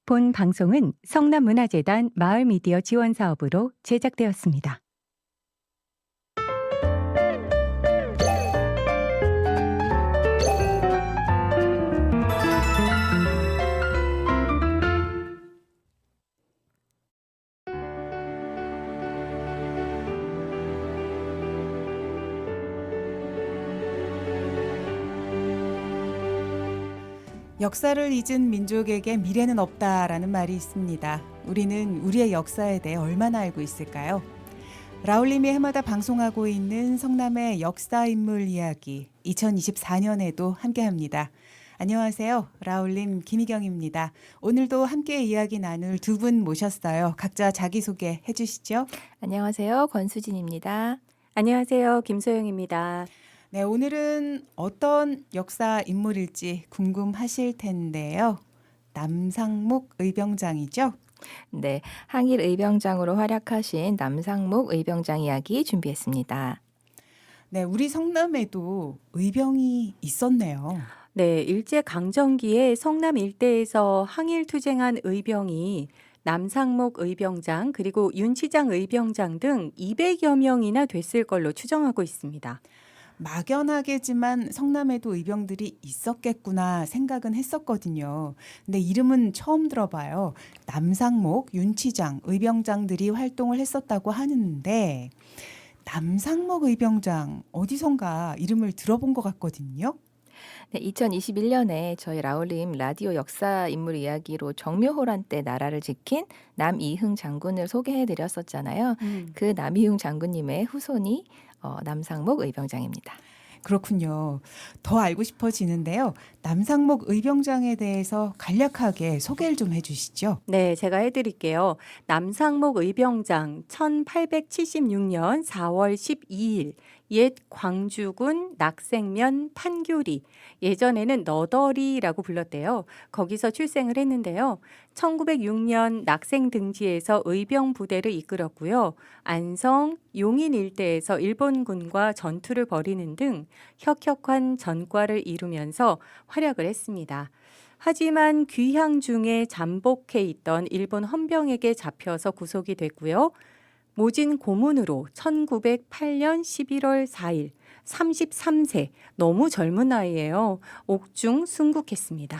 본 방송은 성남문화재단 마을미디어 지원사업으로 제작되었습니다. 역사를 잊은 민족에게 미래는 없다라는 말이 있습니다. 우리는 우리의 역사에 대해 얼마나 알고 있을까요? 라울림이 해마다 방송하고 있는 성남의 역사 인물 이야기 2024년에도 함께합니다. 안녕하세요. 라울림 김희경입니다. 오늘도 함께 이야기 나눌 두 분 모셨어요. 각자 자기소개 해주시죠. 안녕하세요. 권수진입니다. 안녕하세요. 김소영입니다. 네, 오늘은 어떤 역사 인물일지 궁금하실 텐데요. 남상목 의병장이죠? 네, 항일 의병장으로 활약하신 남상목 의병장 이야기 준비했습니다. 네, 우리 성남에도 의병이 있었네요. 네, 일제강점기에 성남 일대에서 항일투쟁한 의병이 남상목 의병장 그리고 윤치장 의병장 등 200여 명이나 됐을 걸로 추정하고 있습니다. 막연하게지만 성남에도 의병들이 있었겠구나 생각은 했었거든요. 근데 이름은 처음 들어봐요. 남상목, 윤치장, 의병장들이 활동을 했었다고 하는데 남상목 의병장 어디선가 이름을 들어본 것 같거든요. 네, 2021년에 저희 라울림 라디오 역사 인물 이야기로 정묘호란 때 나라를 지킨 남이흥 장군을 소개해드렸었잖아요. 그 남이흥 장군님의 후손이 남상목 의병장입니다. 그렇군요. 더 알고 싶어지는데요. 남상목 의병장에 대해서 간략하게 소개를 좀 해주시죠. 네, 제가 해드릴게요. 남상목 의병장 1876년 4월 12일 옛 광주군 낙생면 판교리, 예전에는 너덜이라고 불렀대요. 거기서 출생을 했는데요. 1906년 낙생 등지에서 의병 부대를 이끌었고요. 안성, 용인 일대에서 일본군과 전투를 벌이는 등 혁혁한 전과를 이루면서 활약을 했습니다. 하지만 귀향 중에 잠복해 있던 일본 헌병에게 잡혀서 구속이 됐고요. 모진 고문으로 1908년 11월 4일 33세, 너무 젊은 나이에요. 옥중 순국했습니다.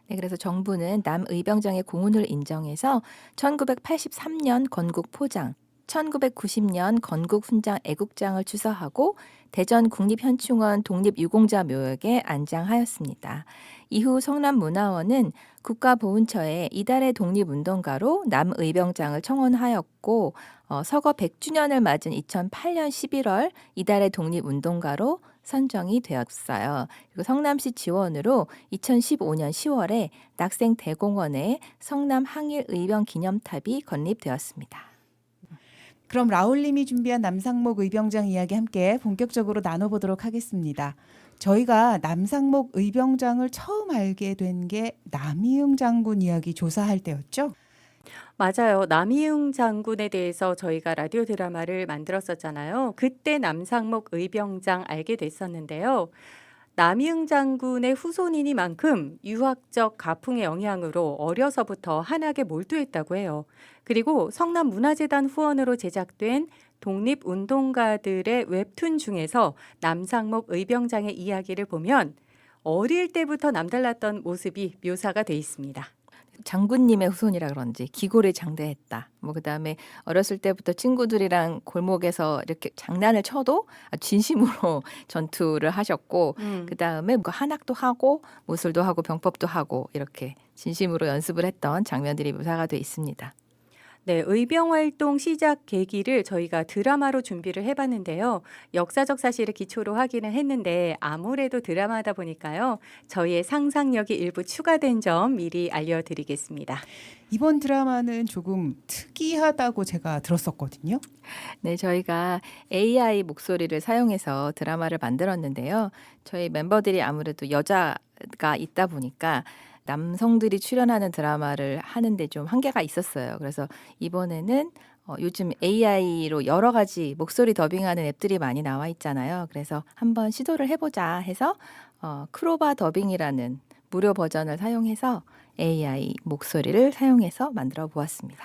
네, 그래서 정부는 남의병장의 공훈을 인정해서 1983년 건국 포장, 1990년 건국 훈장 애국장을 추서하고 대전 국립현충원 독립유공자 묘역에 안장하였습니다. 이후 성남문화원은 국가보훈처에 이달의 독립운동가로 남의병장을 청원하였고 서거 100주년을 맞은 2008년 11월 이달의 독립운동가로 선정이 되었어요. 그리고 성남시 지원으로 2015년 10월에 낙생대공원에 성남 항일 의병 기념탑이 건립되었습니다. 그럼 라울님이 준비한 남상목 의병장 이야기 함께 본격적으로 나눠보도록 하겠습니다. 저희가 남상목 의병장을 처음 알게 된 게 남이흥 장군 이야기 조사할 때였죠? 맞아요. 남이흥 장군에 대해서 저희가 라디오 드라마를 만들었었잖아요. 그때 남상목 의병장 알게 됐었는데요. 남이흥 장군의 후손이니만큼 유학적 가풍의 영향으로 어려서부터 한학에 몰두했다고 해요. 그리고 성남문화재단 후원으로 제작된 독립운동가들의 웹툰 중에서 남상목 의병장의 이야기를 보면 어릴 때부터 남달랐던 모습이 묘사가 돼 있습니다. 장군님의 후손이라 그런지 기골이 장대했다. 그다음에 어렸을 때부터 친구들이랑 골목에서 이렇게 장난을 쳐도 진심으로 전투를 하셨고 그다음에 한학도 하고 무술도 하고 병법도 하고 이렇게 진심으로 연습을 했던 장면들이 묘사가 돼 있습니다. 네, 의병활동 시작 계기를 저희가 드라마로 준비를 해봤는데요. 역사적 사실을 기초로 하기는 했는데 아무래도 드라마다 보니까요. 저희의 상상력이 일부 추가된 점 미리 알려드리겠습니다. 이번 드라마는 조금 특이하다고 제가 들었었거든요. 네, 저희가 AI 목소리를 사용해서 드라마를 만들었는데요. 저희 멤버들이 아무래도 여자가 있다 보니까 남성들이 출연하는 드라마를 하는데 좀 한계가 있었어요. 그래서 이번에는 요즘 AI로 여러 가지 목소리 더빙하는 앱들이 많이 나와 있잖아요. 그래서 한번 시도를 해보자 해서 크로바 더빙이라는 무료 버전을 사용해서 AI 목소리를 사용해서 만들어 보았습니다.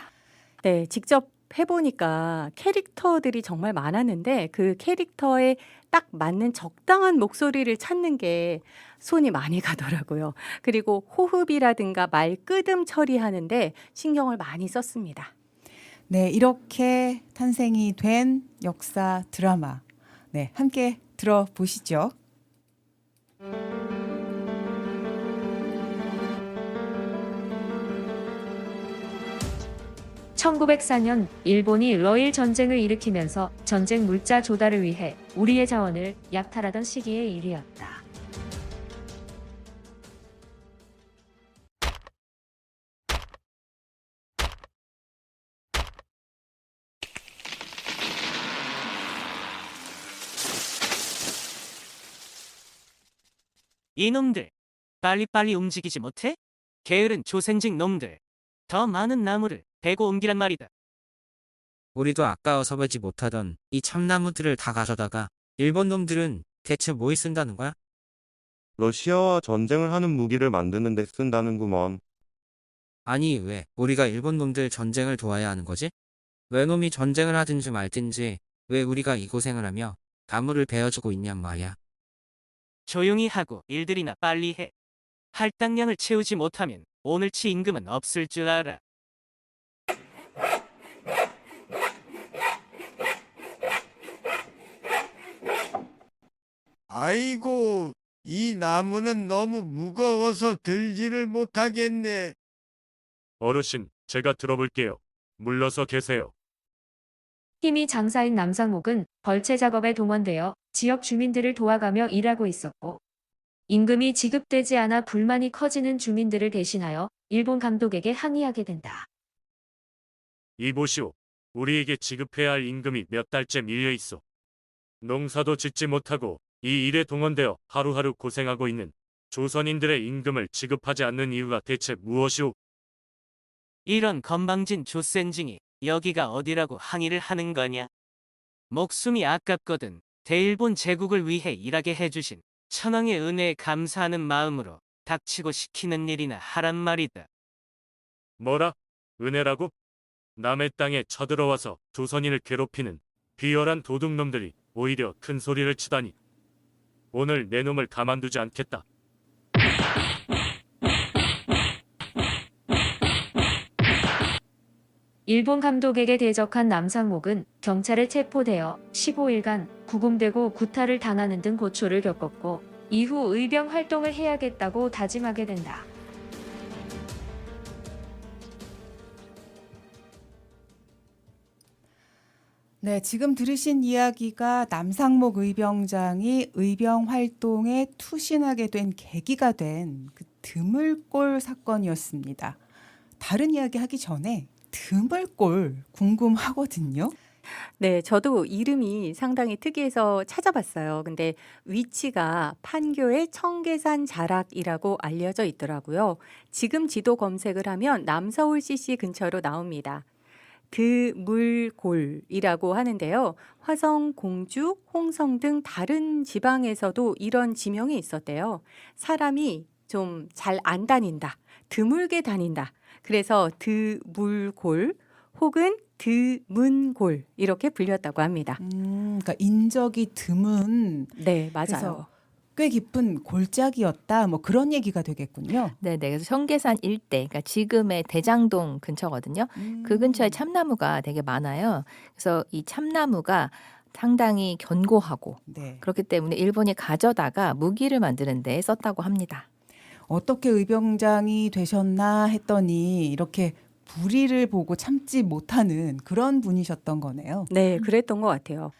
네, 직접 해보니까 캐릭터들이 정말 많았는데 그 캐릭터에 딱 맞는 적당한 목소리를 찾는 게 손이 많이 가더라고요. 그리고 호흡이라든가 말끄듬 처리하는데 신경을 많이 썼습니다. 네, 이렇게 탄생이 된 역사 드라마. 네, 함께 들어보시죠. 1904년 일본이 러일 전쟁을 일으키면서 전쟁 물자 조달을 위해 우리의 자원을 약탈하던 시기의 일이었다. 이놈들, 빨리빨리 움직이지 못해? 게으른 조생직 놈들, 더 많은 나무를 베고 옮기란 말이다. 우리도 아까워서 베지 못하던 이 참나무들을 다 가져다가 일본 놈들은 대체 뭐에 쓴다는 거야? 러시아와 전쟁을 하는 무기를 만드는 데 쓴다는구먼. 아니 왜 우리가 일본 놈들 전쟁을 도와야 하는 거지? 왜 놈이 전쟁을 하든지 말든지 왜 우리가 이 고생을 하며 나무를 베어주고 있냔 말이야. 조용히 하고 일들이나 빨리 해. 할당량을 채우지 못하면 오늘치 임금은 없을 줄 알아. 아이고, 이 나무는 너무 무거워서 들지를 못하겠네. 어르신, 제가 들어볼게요. 물러서 계세요. 힘이 장사인 남상목은 벌채 작업에 동원되어 지역 주민들을 도와가며 일하고 있었고, 임금이 지급되지 않아 불만이 커지는 주민들을 대신하여 일본 감독에게 항의하게 된다. 이보시오. 우리에게 지급해야 할 임금이 몇 달째 밀려 있어. 농사도 짓지 못하고 이 일에 동원되어 하루하루 고생하고 있는 조선인들의 임금을 지급하지 않는 이유가 대체 무엇이오? 이런 건방진 조센징이 여기가 어디라고 항의를 하는 거냐? 목숨이 아깝거든 대일본 제국을 위해 일하게 해주신 천황의 은혜에 감사하는 마음으로 닥치고 시키는 일이나 하란 말이다. 뭐라? 은혜라고? 남의 땅에 쳐들어와서 조선인을 괴롭히는 비열한 도둑놈들이 오히려 큰 소리를 치다니. 오늘 내 놈을 가만두지 않겠다. 일본 감독에게 대적한 남상목은 경찰에 체포되어 15일간 구금되고 구타를 당하는 등 고초를 겪었고, 이후 의병 활동을 해야겠다고 다짐하게 된다. 네, 지금 들으신 이야기가 남상목 의병장이 의병 활동에 투신하게 된 계기가 된 그 드물골 사건이었습니다. 다른 이야기 하기 전에 드물골 궁금하거든요. 네, 저도 이름이 상당히 특이해서 찾아봤어요. 근데 위치가 판교의 청계산 자락이라고 알려져 있더라고요. 지금 지도 검색을 하면 남서울 CC 근처로 나옵니다. 드물골이라고 하는데요. 화성, 공주, 홍성 등 다른 지방에서도 이런 지명이 있었대요. 사람이 좀 잘 안 다닌다, 드물게 다닌다. 그래서 드물골 혹은 드문골 이렇게 불렸다고 합니다. 그러니까 인적이 드문, 네, 맞아요. 그래서 꽤 깊은 골짜기였다. 뭐 그런 얘기가 되겠군요. 네, 그래서 청계산 일대, 그러니까 지금의 대장동 근처거든요. 그 근처에 참나무가 되게 많아요. 그래서 이 참나무가 상당히 견고하고 네. 그렇기 때문에 일본이 가져다가 무기를 만드는 데 썼다고 합니다. 어떻게 의병장이 되셨나 했더니 이렇게 불의를 보고 참지 못하는 그런 분이셨던 거네요. 네, 그랬던 것 같아요.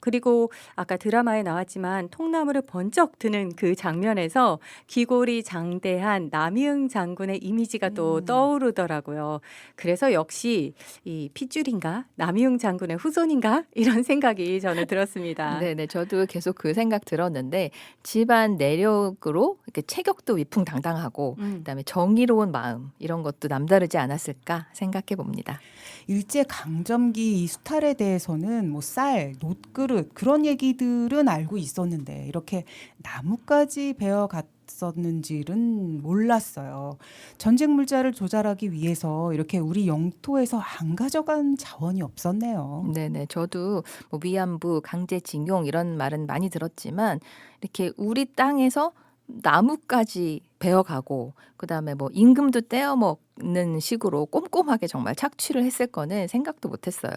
그리고 아까 드라마에 나왔지만 통나무를 번쩍 드는 그 장면에서 기골이 장대한 남이응 장군의 이미지가 또 떠오르더라고요. 그래서 역시 이 핏줄인가? 남이응 장군의 후손인가? 이런 생각이 저는 들었습니다. 네네, 저도 계속 그 생각 들었는데 집안 내력으로 이렇게 체격도 위풍당당하고 그다음에 정의로운 마음 이런 것도 남다르지 않았을까 생각해 봅니다. 일제 강점기 이 수탈에 대해서는 뭐 쌀, 놋그릇 그릇 그런 얘기들은 알고 있었는데 이렇게 나무까지 베어 갔었는지는 몰랐어요. 전쟁 물자를 조달하기 위해서 이렇게 우리 영토에서 안 가져간 자원이 없었네요. 네네. 저도 뭐 위안부, 강제징용 이런 말은 많이 들었지만 이렇게 우리 땅에서 나무까지 베어가고 그다음에 뭐 임금도 떼어 먹는 식으로 꼼꼼하게 정말 착취를 했을 거는 생각도 못 했어요.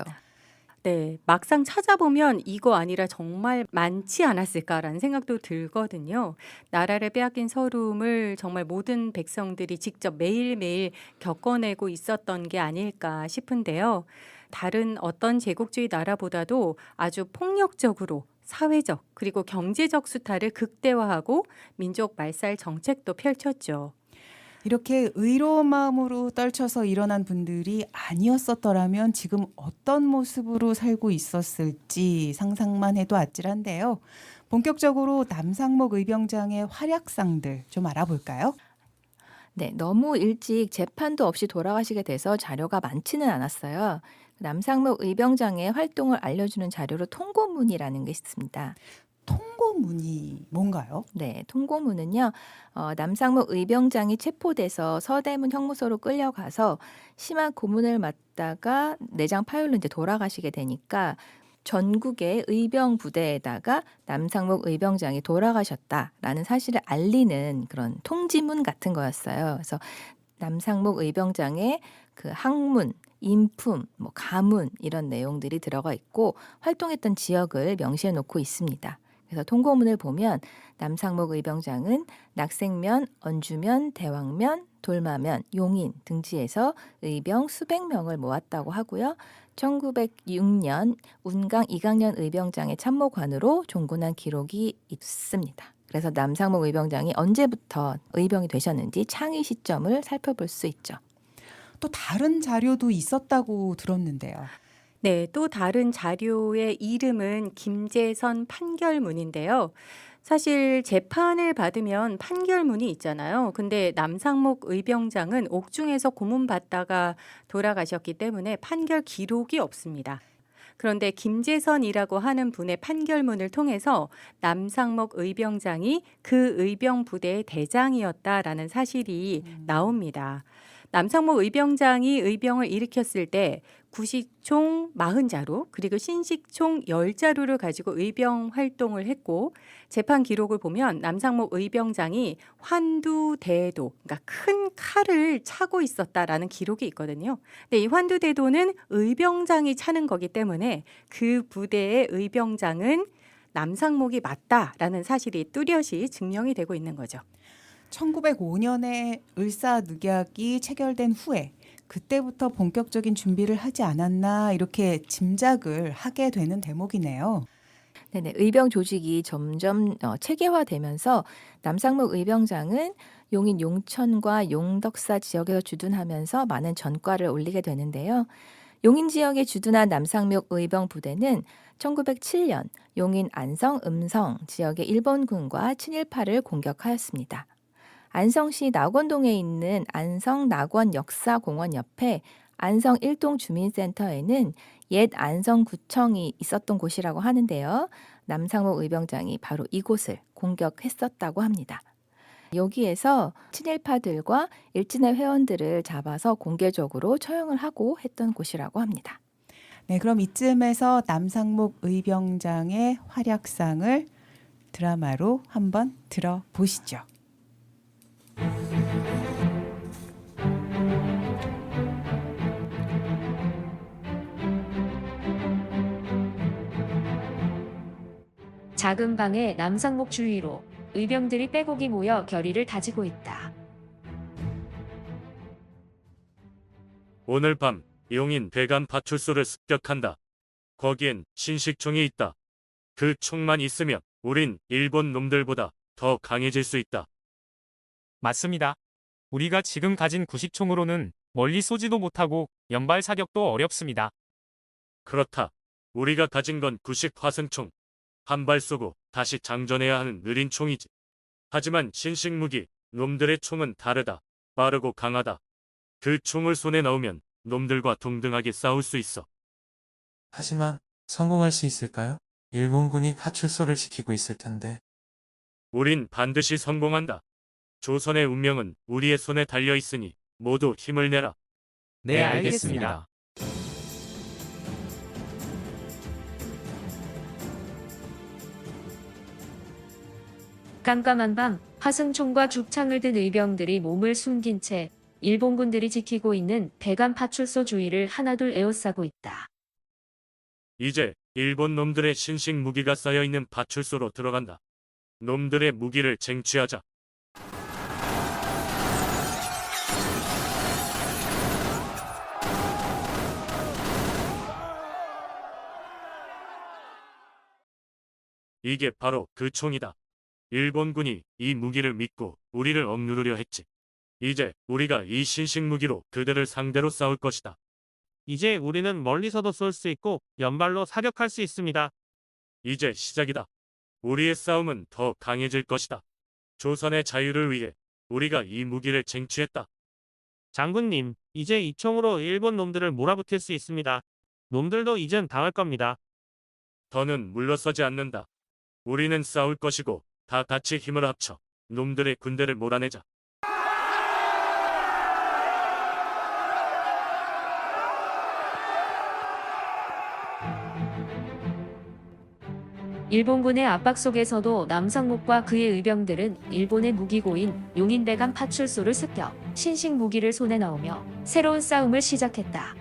네. 막상 찾아보면 '이거 아니라 정말 많지 않았을까.'라는 생각도 들거든요. 나라를 빼앗긴 서름을 정말 모든 백성들이 직접 매일매일 겪어내고 있었던 게 아닐까 싶은데요. 다른 어떤 제국주의 나라보다도 아주 폭력적으로 사회적 그리고 경제적 수탈을 극대화하고 민족 말살 정책도 펼쳤죠. 이렇게 의로운 마음으로 떨쳐서 일어난 분들이 아니었었더라면 지금 어떤 모습으로 살고 있었을지 상상만 해도 아찔한데요. 본격적으로 남상목 의병장의 활약상들 좀 알아볼까요? 네. 너무 일찍 재판도 없이 돌아가시게 돼서 자료가 많지는 않았어요. 남상목 의병장의 활동을 알려주는 자료로 통고문이라는 게 있습니다. 통고문이 뭔가요? 네. 통고문은요. 남상목 의병장이 체포돼서 서대문 형무소로 끌려가서 심한 고문을 받다가 내장 파열로 이제 돌아가시게 되니까 전국의 의병 부대에다가 남상목 의병장이 돌아가셨다라는 사실을 알리는 그런 통지문 같은 거였어요. 그래서 남상목 의병장의 그 항문, 인품, 뭐 가문 이런 내용들이 들어가 있고 활동했던 지역을 명시해 놓고 있습니다. 그래서 통고문을 보면 남상목 의병장은 낙생면, 언주면, 대왕면, 돌마면, 용인 등지에서 의병 수백 명을 모았다고 하고요. 1906년 운강 이강년 의병장의 참모관으로 종군한 기록이 있습니다. 그래서 남상목 의병장이 언제부터 의병이 되셨는지 창위 시점을 살펴볼 수 있죠. 또 다른 자료도 있었다고 들었는데요. 네. 또 다른 자료의 이름은 김재선 판결문인데요. 사실 재판을 받으면 판결문이 있잖아요. 근데 남상목 의병장은 옥중에서 고문받다가 돌아가셨기 때문에 판결 기록이 없습니다. 그런데 김재선이라고 하는 분의 판결문을 통해서 남상목 의병장이 그 의병 부대의 대장이었다라는 사실이 나옵니다. 남상목 의병장이 의병을 일으켰을 때 구식총 40자루 그리고 신식총 10자루를 가지고 의병 활동을 했고 재판 기록을 보면 남상목 의병장이 환두대도 그러니까 큰 칼을 차고 있었다라는 기록이 있거든요. 근데 이 환두대도는 의병장이 차는 거기 때문에 그 부대의 의병장은 남상목이 맞다라는 사실이 뚜렷이 증명이 되고 있는 거죠. 1905년에 을사늑약이 체결된 후에 그때부터 본격적인 준비를 하지 않았나 이렇게 짐작을 하게 되는 대목이네요. 네네. 의병 조직이 점점 체계화되면서 남상목 의병장은 용인 용천과 용덕사 지역에서 주둔하면서 많은 전과를 올리게 되는데요. 용인 지역에 주둔한 남상목 의병 부대는 1907년 용인 안성, 음성 지역의 일본군과 친일파를 공격하였습니다. 안성시 낙원동에 있는 안성 낙원 역사공원 옆에 안성 일동 주민센터에는 옛 안성구청이 있었던 곳이라고 하는데요. 남상목 의병장이 바로 이곳을 공격했었다고 합니다. 여기에서 친일파들과 일진의 회원들을 잡아서 공개적으로 처형을 하고 했던 곳이라고 합니다. 네, 그럼 이쯤에서 남상목 의병장의 활약상을 드라마로 한번 들어보시죠. 작은 방에 남상목 주위로 의병들이 빼곡히 모여 결의를 다지고 있다. 오늘 밤 용인 대간 파출소를 습격한다. 거기엔 신식총이 있다. 그 총만 있으면 우린 일본 놈들보다 더 강해질 수 있다. 맞습니다. 우리가 지금 가진 구식총으로는 멀리 쏘지도 못하고 연발 사격도 어렵습니다. 그렇다. 우리가 가진 건 구식 화승총. 한 발 쏘고 다시 장전해야 하는 느린 총이지. 하지만 신식 무기, 놈들의 총은 다르다. 빠르고 강하다. 그 총을 손에 넣으면 놈들과 동등하게 싸울 수 있어. 하지만 성공할 수 있을까요? 일본군이 파출소를 지키고 있을 텐데. 우린 반드시 성공한다. 조선의 운명은 우리의 손에 달려 있으니 모두 힘을 내라. 네, 알겠습니다. 깜깜한 밤 화승총과 죽창을 든 의병들이 몸을 숨긴 채 일본군들이 지키고 있는 대간 파출소 주위를 하나둘 에워싸고 있다. 이제 일본 놈들의 신식 무기가 쌓여 있는 파출소로 들어간다. 놈들의 무기를 쟁취하자. 이게 바로 그 총이다. 일본군이 이 무기를 믿고 우리를 억누르려 했지. 이제 우리가 이 신식 무기로 그들을 상대로 싸울 것이다. 이제 우리는 멀리서도 쏠 수 있고 연발로 사격할 수 있습니다. 이제 시작이다. 우리의 싸움은 더 강해질 것이다. 조선의 자유를 위해 우리가 이 무기를 쟁취했다. 장군님, 이제 이 총으로 일본 놈들을 몰아붙일 수 있습니다. 놈들도 이젠 당할 겁니다. 더는 물러서지 않는다. 우리는 싸울 것이고 다 같이 힘을 합쳐 놈들의 군대를 몰아내자. 일본군의 압박 속에서도 남상목과 그의 의병들은 일본의 무기고인 용인대간 파출소를 습격, 신식 무기를 손에 넣으며 새로운 싸움을 시작했다.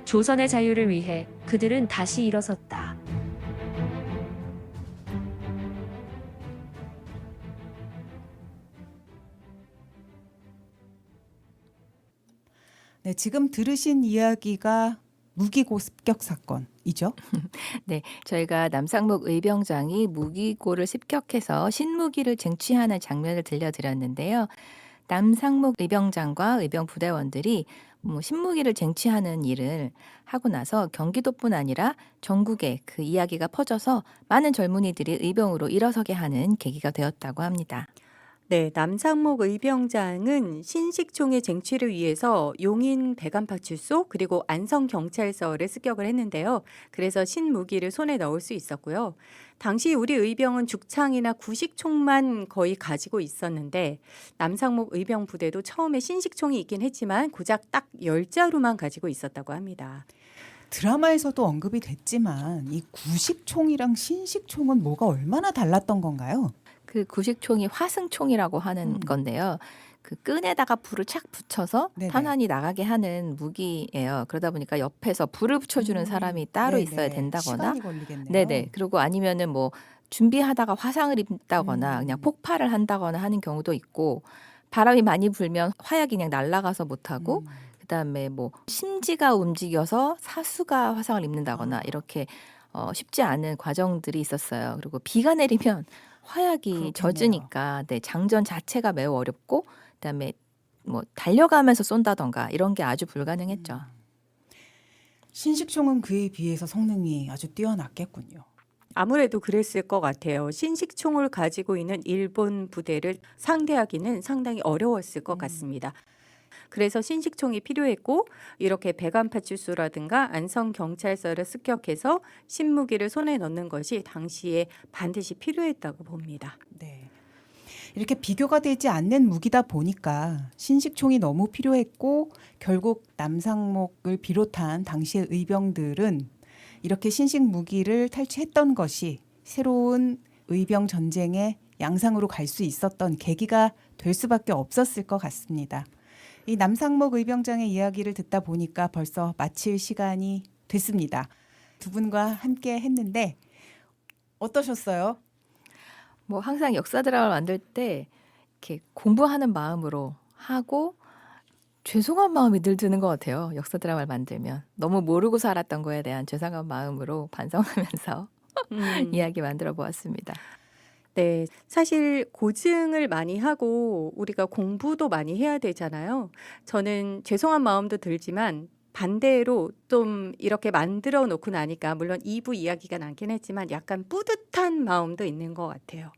조선의 자유를 위해 그들은 다시 일어섰다. 네, 지금 들으신 이야기가 무기고 습격 사건이죠. 네, 저희가 남상목 의병장이 무기고를 습격해서 신무기를 쟁취하는 장면을 들려드렸는데요. 남상목 의병장과 의병 부대원들이 신무기를 쟁취하는 일을 하고 나서 경기도뿐 아니라 전국에 그 이야기가 퍼져서 많은 젊은이들이 의병으로 일어서게 하는 계기가 되었다고 합니다. 네, 남상목 의병장은 신식총의 쟁취를 위해서 용인 대간파출소 그리고 안성경찰서를 습격을 했는데요. 그래서 신무기를 손에 넣을 수 있었고요. 당시 우리 의병은 죽창이나 구식총만 거의 가지고 있었는데 남상목 의병 부대도 처음에 신식총이 있긴 했지만 고작 딱 10자루만 가지고 있었다고 합니다. 드라마에서도 언급이 됐지만 이 구식총이랑 신식총은 뭐가 얼마나 달랐던 건가요? 그 구식총이 화승총이라고 하는 건데요. 그 끈에다가 불을 착 붙여서 네네. 탄환이 나가게 하는 무기예요. 그러다 보니까 옆에서 불을 붙여주는 사람이 따로 네네. 있어야 된다거나, 시간이 걸리겠네요. 네네. 그리고 아니면은 뭐 준비하다가 화상을 입다거나 그냥 폭발을 한다거나 하는 경우도 있고, 바람이 많이 불면 화약이 그냥 날아가서 못하고, 그다음에 뭐 심지가 움직여서 사수가 화상을 입는다거나 이렇게 쉽지 않은 과정들이 있었어요. 그리고 비가 내리면 화약이 그렇겠네요. 젖으니까 네, 장전 자체가 매우 어렵고, 그다음에 뭐 달려가면서 쏜다던가 이런 게 아주 불가능했죠. 신식총은 그에 비해서 성능이 아주 뛰어났겠군요. 아무래도 그랬을 것 같아요. 신식총을 가지고 있는 일본 부대를 상대하기는 상당히 어려웠을 것 같습니다. 그래서 신식총이 필요했고 이렇게 백안파출소라든가 안성경찰서를 습격해서 신무기를 손에 넣는 것이 당시에 반드시 필요했다고 봅니다. 네. 이렇게 비교가 되지 않는 무기다 보니까 신식총이 너무 필요했고 결국 남상목을 비롯한 당시의 의병들은 이렇게 신식 무기를 탈취했던 것이 새로운 의병 전쟁의 양상으로 갈 수 있었던 계기가 될 수밖에 없었을 것 같습니다. 이 남상목 의병장의 이야기를 듣다 보니까 벌써 마칠 시간이 됐습니다. 두 분과 함께 했는데 어떠셨어요? 뭐 항상 역사 드라마를 만들 때 이렇게 공부하는 마음으로 하고 죄송한 마음이 늘 드는 것 같아요. 역사 드라마를 만들면 너무 모르고 살았던 거에 대한 죄송한 마음으로 반성하면서 이야기 만들어 보았습니다. 네, 사실 고증을 많이 하고 우리가 공부도 많이 해야 되잖아요. 저는 죄송한 마음도 들지만 반대로 좀 이렇게 만들어 놓고 나니까 물론 2부 이야기가 많긴 했지만 약간 뿌듯한 마음도 있는 것 같아요.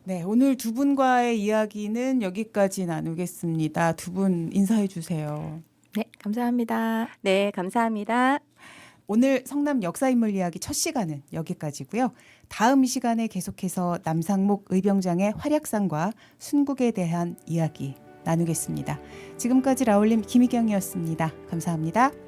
네, 오늘 두 분과의 이야기는 여기까지 나누겠습니다. 두 분 인사해 주세요. 네, 감사합니다. 네, 감사합니다. 오늘 성남 역사인물 이야기 첫 시간은 여기까지고요. 다음 이 시간에 계속해서 남상목 의병장의 활약상과 순국에 대한 이야기 나누겠습니다. 지금까지 라울림 김희경이었습니다. 감사합니다.